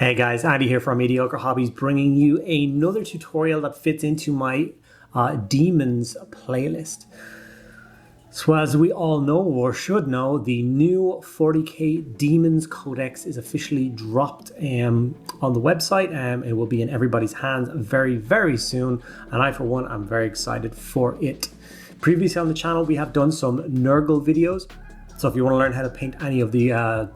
Hey guys, Andy here from Mediocre Hobbies, bringing you another tutorial that fits into my Demons playlist. So as we all know, or should know, the new 40k Demons Codex is officially dropped on the website. It will be in everybody's hands very, very soon, and I for one am very excited for it. Previously on the channel we have done some Nurgle videos, so if you want to learn how to paint any of the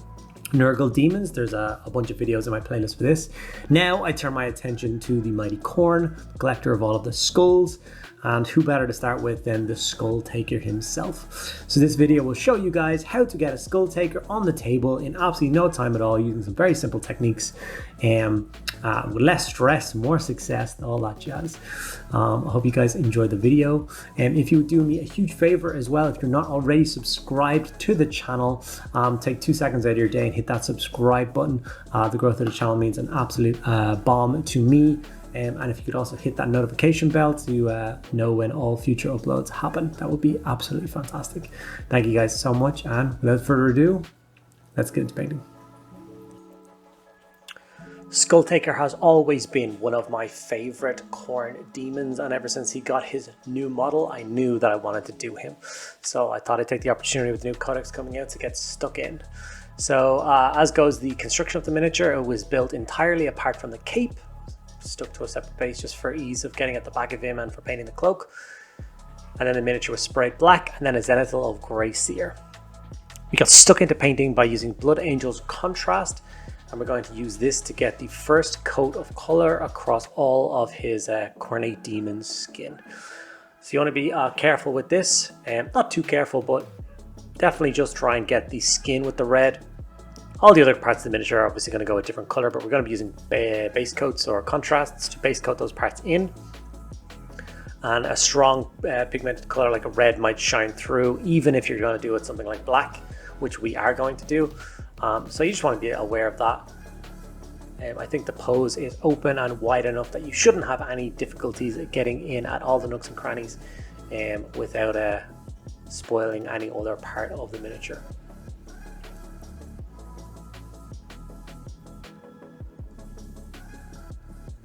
Nurgle demons, there's a bunch of videos in my playlist for this. Now I turn my attention to the mighty Khorne, collector of all of the skulls, and who better to start with than the Skulltaker himself. So this video will show you guys how to get a Skulltaker on the table in absolutely no time at all, using some very simple techniques, with less stress, more success, all that jazz. I hope you guys enjoy the video, and if you would do me a huge favor as well, if you're not already subscribed to the channel, take 2 seconds out of your day and hit that subscribe button. The growth of the channel means an absolute bomb to me. And if you could also hit that notification bell to know when all future uploads happen, that would be absolutely fantastic. Thank you guys so much, and without further ado, let's get into painting. Skulltaker has always been one of my favorite Khorne demons, and ever since he got his new model, I knew that I wanted to do him. So I thought I'd take the opportunity with the new codex coming out to get stuck in. So as goes the construction of the miniature, it was built entirely apart from the cape, stuck to a separate base just for ease of getting at the back of him and for painting the cloak. And then the miniature was sprayed black, and then a zenithal of grey seer. We got stuck into painting by using Blood Angel's contrast, and we're going to use this to get the first coat of color across all of his Khorne demon's skin. So you want to be careful with this, not too careful, but definitely just try and get the skin with the red. All the other parts of the miniature are obviously going to go a different color, but we're going to be using base coats or contrasts to base coat those parts in. And a strong pigmented color like a red might shine through, even if you're going to do it something like black, which we are going to do. So you just want to be aware of that. I think the pose is open and wide enough that you shouldn't have any difficulties getting in at all the nooks and crannies without spoiling any other part of the miniature.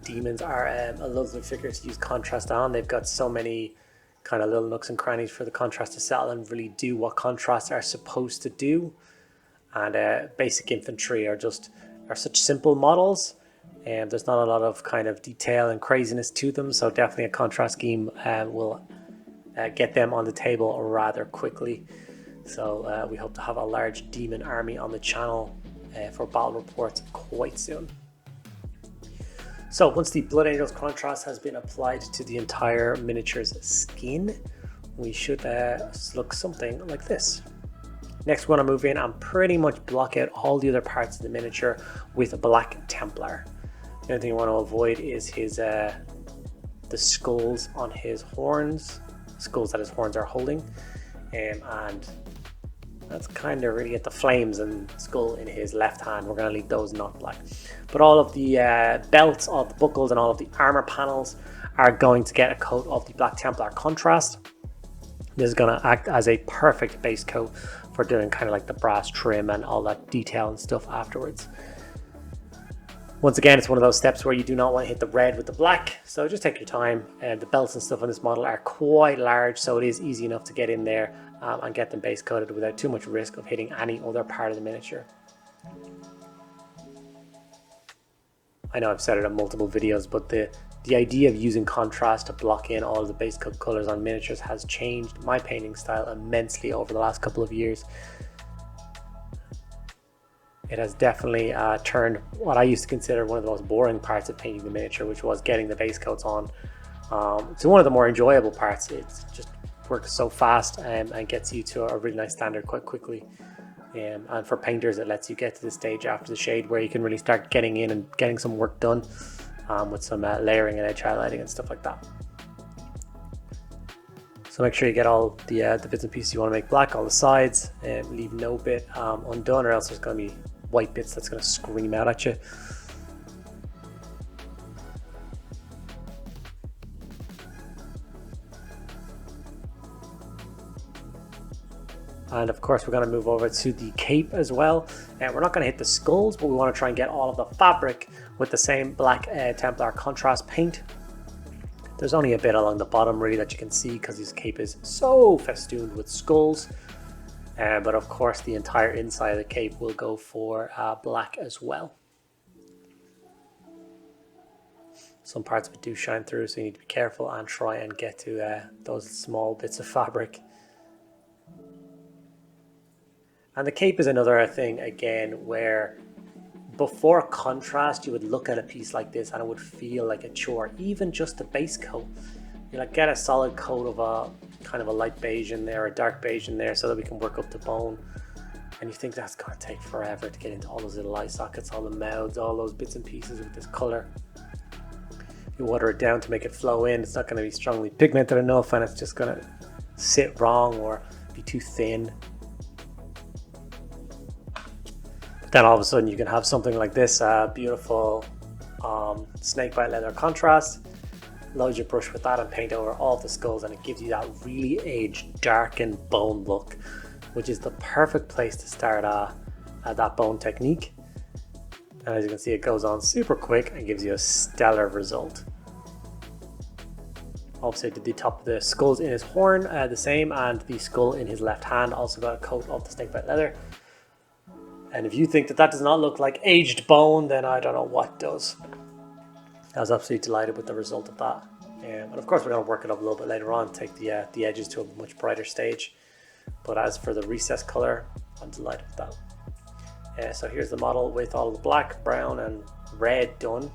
Demons are a lovely figure to use contrast on. They've got so many kind of little nooks and crannies for the contrast to settle and really do what contrasts are supposed to do. And basic infantry are such simple models, and there's not a lot of kind of detail and craziness to them, so definitely a contrast scheme will get them on the table rather quickly. So we hope to have a large demon army on the channel for battle reports quite soon. So once the Blood Angel's contrast has been applied to the entire miniature's skin, we should look something like this. Next we're going to move in and pretty much block out all the other parts of the miniature with a black Templar. The only thing you want to avoid is his the skulls on his horns, skulls that his horns are holding, and that's kind of really at the flames and skull in his left hand. We're going to leave those not black. But all of the belts, all the buckles, and all of the armor panels are going to get a coat of the Black Templar contrast. This is going to act as a perfect base coat for doing kind of like the brass trim and all that detail and stuff afterwards. Once again, it's one of those steps where you do not want to hit the red with the black, so just take your time. The belts and stuff on this model are quite large, so it is easy enough to get in there and get them base coated without too much risk of hitting any other part of the miniature. I know I've said it in multiple videos, but the idea of using contrast to block in all of the base coat colors on miniatures has changed my painting style immensely over the last couple of years. It has definitely turned what I used to consider one of the most boring parts of painting the miniature, which was getting the base coats on, to one of the more enjoyable parts. It just works so fast and gets you to a really nice standard quite quickly. And for painters, it lets you get to the stage after the shade where you can really start getting in and getting some work done with some layering and edge highlighting and stuff like that. So make sure you get all the bits and pieces you want to make black, all the sides, and leave no bit undone, or else there's going to be white bits that's going to scream out at you. And of course we're going to move over to the cape as well. And we're not going to hit the skulls, but we want to try and get all of the fabric with the same black Templar contrast paint. There's only a bit along the bottom really that you can see because his cape is so festooned with skulls. But of course the entire inside of the cape will go for black as well. Some parts of it do shine through, so you need to be careful and try and get to those small bits of fabric. And the cape is another thing again where before contrast you would look at a piece like this and it would feel like a chore, even just the base coat. You like get a solid coat of a kind of a light beige in there, a dark beige in there, so that we can work up the bone. And you think that's going to take forever to get into all those little eye sockets, all the mouths, all those bits and pieces with this color. You water it down to make it flow in, it's not going to be strongly pigmented enough and it's just going to sit wrong or be too thin. But then all of a sudden you can have something like this, beautiful snakebite leather contrast. Load your brush with that and paint over all the skulls and it gives you that really aged, darkened bone look, which is the perfect place to start that bone technique. And as you can see, it goes on super quick and gives you a stellar result. Obviously did the top of the skulls in his horn the same, and the skull in his left hand also got a coat of the snakebite leather. And if you think that that does not look like aged bone, then I don't know what does. I was absolutely delighted with the result of that. And of course we're going to work it up a little bit later on, take the edges to a much brighter stage. But as for the recessed color, I'm delighted with that. So here's the model with all the black, brown and red done.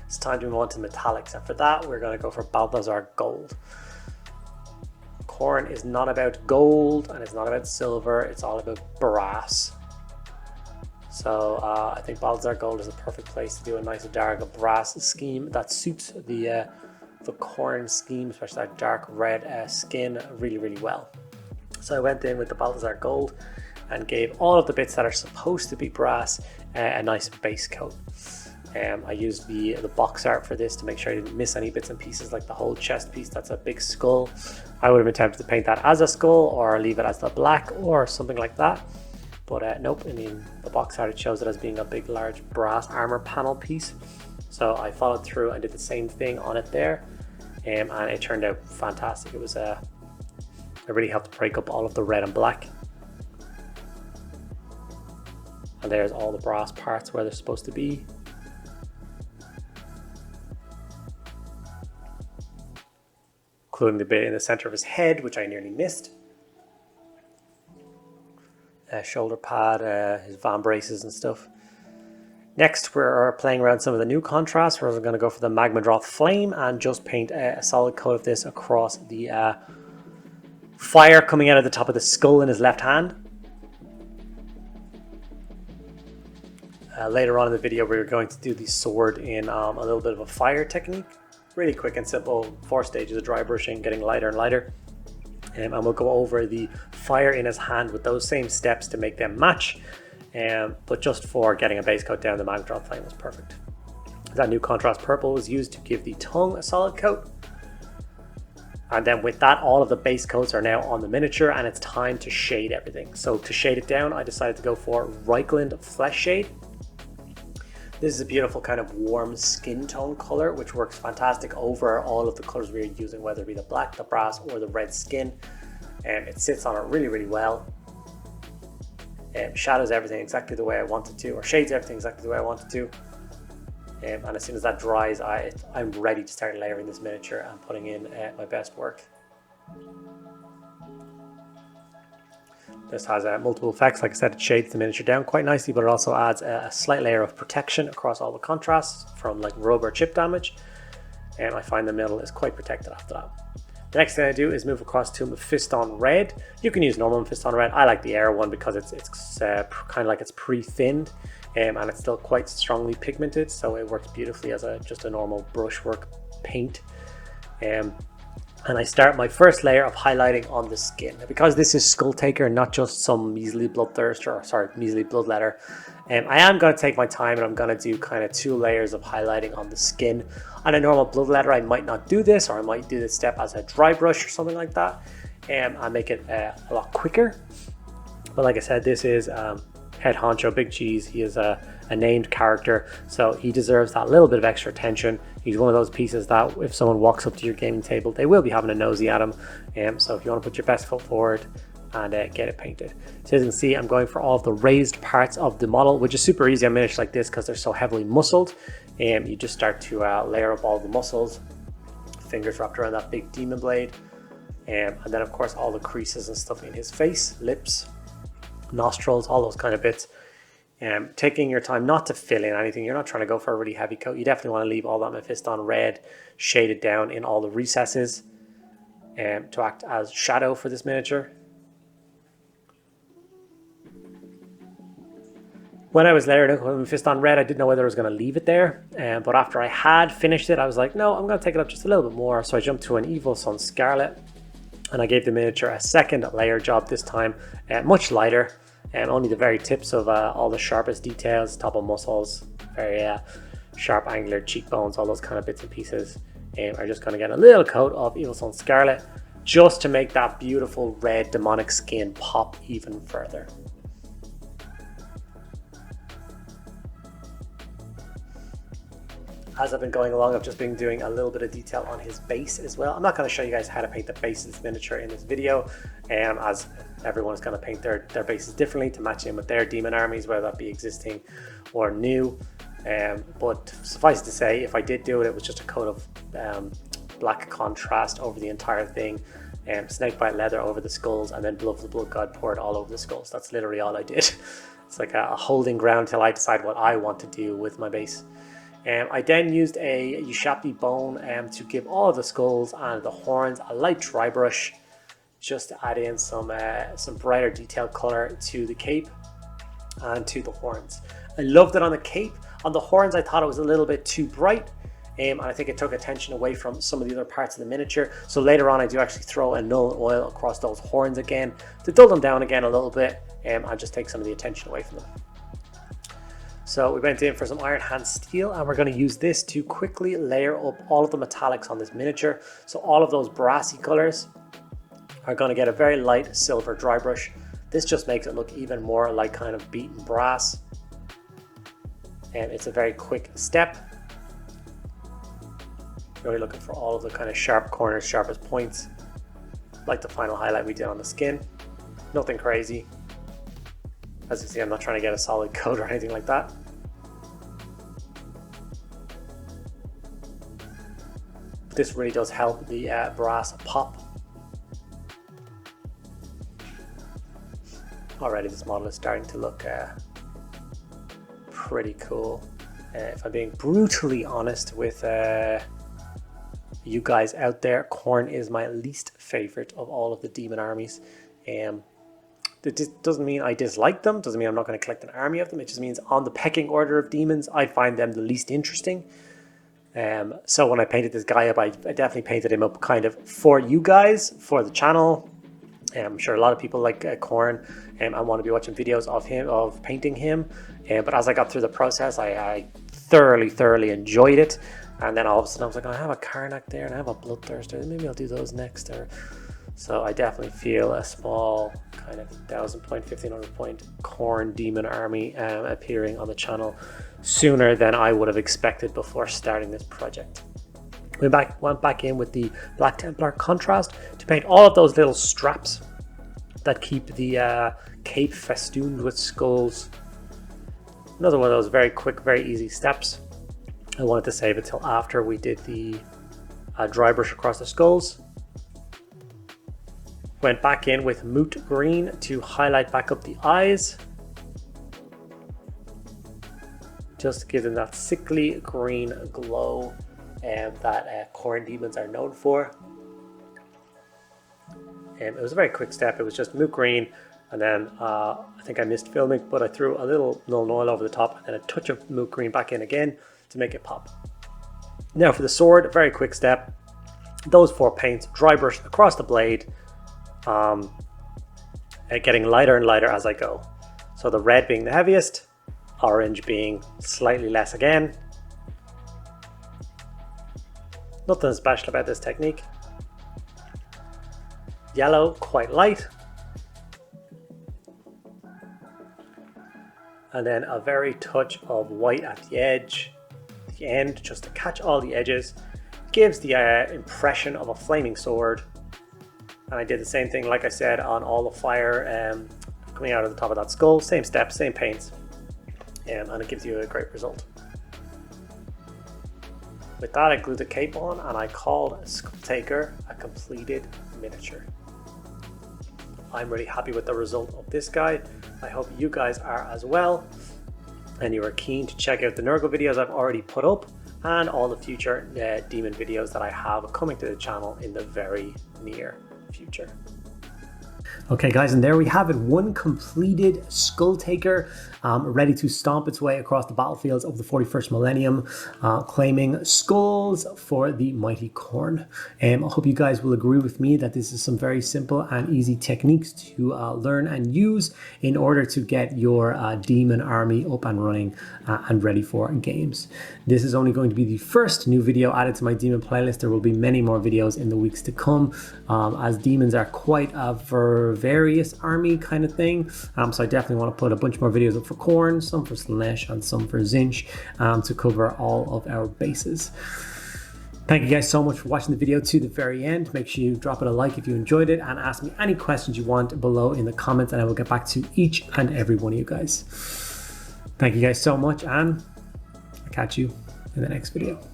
It's time to move on to metallics, and for that we're going to go for Balthasar Gold. Khorne is not about gold and it's not about silver, it's all about brass. So I think Balthasar Gold is a perfect place to do a nice dark brass scheme that suits the Khorne scheme, especially that dark red skin, really, really well. So I went in with the Balthasar Gold and gave all of the bits that are supposed to be brass a nice base coat. I used the box art for this to make sure I didn't miss any bits and pieces, like the whole chest piece, that's a big skull. I would have been tempted to paint that as a skull or leave it as the black or something like that. But nope, I mean the box art, it shows it as being a big large brass armor panel piece. So I followed through and did the same thing on it there, and it turned out fantastic. It was it really helped break up all of the red and black. And there's all the brass parts where they're supposed to be. Including the bit in the center of his head, which I nearly missed. Shoulder pad, his van braces and stuff. Next we're playing around some of the new contrasts. We're going to go for the Magmadroth Flame and just paint a solid coat of this across the fire coming out of the top of the skull in his left hand. Later on in the video we're going to do the sword in a little bit of a fire technique. Really quick and simple, 4 stages of dry brushing, getting lighter and lighter. And we'll go over the fire in his hand with those same steps to make them match. But just for getting a base coat down, the Magmadroth Flame was perfect. That new contrast purple was used to give the tongue a solid coat. And then with that, all of the base coats are now on the miniature and it's time to shade everything. So to shade it down, I decided to go for Reikland Fleshshade. This is a beautiful kind of warm skin tone color, which works fantastic over all of the colors we're using, whether it be the black, the brass, or the red skin. It sits on it really, really well. Shadows everything exactly the way I wanted to, or shades everything exactly the way I wanted to. And as soon as that dries, I'm ready to start layering this miniature and putting in my best work. This has multiple effects. Like I said, it shades the miniature down quite nicely, but it also adds a slight layer of protection across all the contrasts from like rub or chip damage. And I find the middle is quite protected after that. The next thing I do is move across to Mephiston Red. You can use normal Mephiston Red. I like the air one because it's kind of like it's pre-thinned and it's still quite strongly pigmented, so it works beautifully as just a normal brushwork paint. And I start my first layer of highlighting on the skin. Because this is Skulltaker, not just some measly measly bloodletter, I am going to take my time and I'm going to do kind of 2 layers of highlighting on the skin. On a normal bloodletter, I might not do this, or I might do this step as a dry brush or something like that. and make it a lot quicker. But like I said, this is head honcho, Big Cheese. He is a named character, so he deserves that little bit of extra attention. He's one of those pieces that if someone walks up to your gaming table, they will be having a nosy at him. So if you want to put your best foot forward and get it painted. So as you can see, I'm going for all of the raised parts of the model, which is super easy on miniatures like this because they're so heavily muscled. You just start to layer up all the muscles, fingers wrapped around that big demon blade, and then of course all the creases and stuff in his face, lips, nostrils, all those kind of bits. Taking your time not to fill in anything. You're not trying to go for a really heavy coat. You definitely want to leave all that Mephiston Red shaded down in all the recesses to act as shadow for this miniature. When I was layering Mephiston Red, I didn't know whether I was going to leave it there, but after I had finished it, I was like, no, I'm going to take it up just a little bit more. So I jumped to an evil Sunz Scarlet, and I gave the miniature a second layer job this time, much lighter. Only the very tips of all the sharpest details, top of muscles, very sharp angular cheekbones, all those kind of bits and pieces are just going to get a little coat of evil Sunz Scarlet just to make that beautiful red demonic skin pop even further. As I've been going along, I've just been doing a little bit of detail on his base as well. I'm not going to show you guys how to paint the base of this miniature in this video, as everyone is going to paint their bases differently to match in with their demon armies, whether that be existing or new. But suffice to say, if I did do it, it was just a coat of black contrast over the entire thing, Snakebite Leather over the skulls, and then Blood of the Blood God poured all over the skulls. That's literally all I did. It's like a holding ground till I decide what I want to do with my base. I then used a Ushapti Bone to give all of the skulls and the horns a light dry brush, just to add in some brighter detail color to the cape and to the horns. I loved it on the cape. On the horns, I thought it was a little bit too bright, and I think it took attention away from some of the other parts of the miniature. So later on, I do actually throw a null oil across those horns again to dull them down again a little bit, and just take some of the attention away from them. So we went in for some Iron Hand Steel, and we're going to use this to quickly layer up all of the metallics on this miniature. So all of those brassy colors are going to get a very light silver dry brush. This just makes it look even more like kind of beaten brass. And it's a very quick step. Really looking for all of the kind of sharp corners, sharpest points. Like the final highlight we did on the skin. Nothing crazy. As you see, I'm not trying to get a solid coat or anything like that. But this really does help the brass pop. Already this model is starting to look pretty cool. If I'm being brutally honest with you guys out there, Khorne is my least favorite of all of the demon armies. It doesn't mean I dislike them, doesn't mean I'm not going to collect an army of them. It just means on the pecking order of demons, I find them the least interesting. So when I painted this guy up, I definitely painted him up kind of for you guys, for the channel. I'm sure a lot of people like Khorne, and I want to be watching videos of him, of painting him. But as I got through the process, I thoroughly enjoyed it. And then all of a sudden I was like, I have a Karnak there and I have a Bloodthirster. Maybe I'll do those next. So I definitely feel a small kind of 1,000 point, 1,500 point Khorne demon army appearing on the channel sooner than I would have expected before starting this project. We went back in with the Black Templar contrast to paint all of those little straps that keep the cape festooned with skulls. Another one of those very quick, very easy steps. I wanted to save it till after we did the dry brush across the skulls. Went back in with Moot Green to highlight back up the eyes. Just to give them that sickly green glow that Khorne demons are known for. It was a very quick step. It was just Moot Green, and then I think I missed filming, but I threw a little null oil over the top and then a touch of Moot Green back in again to make it pop. Now for the sword, a very quick step. Those four paints, dry brush across the blade, getting lighter and lighter as I go. So the red being the heaviest, orange being slightly less again. Nothing special about this technique. yellow, quite light. And then a very touch of white at the edge, the end, just to catch all the edges. Gives the impression of a flaming sword. And I did the same thing, like I said, on all the fire coming out of the top of that skull. Same steps, same paints. And it gives you a great result. With that, I glued the cape on and I called Skulltaker a completed miniature. I'm really happy with the result of this guy. I hope you guys are as well. And you are keen to check out the Nurgle videos I've already put up and all the future demon videos that I have coming to the channel in the very near future. Okay guys, and there we have it, one completed Skulltaker, ready to stomp its way across the battlefields of the 41st millennium, claiming skulls for the mighty Khorne. I hope you guys will agree with me that this is some very simple and easy techniques to learn and use in order to get your demon army up and running and ready for games. This is only going to be the first new video added to my demon playlist. There will be many more videos in the weeks to come, as demons are quite a various army kind of thing. So I definitely want to put a bunch more videos up for Khorne, some for Slaanesh and some for Tzeentch, to cover all of our bases. Thank you guys so much for watching the video to the very end. Make sure you drop it a like if you enjoyed it and ask me any questions you want below in the comments and I will get back to each and every one of you guys. Thank you guys so much and I'll catch you in the next video.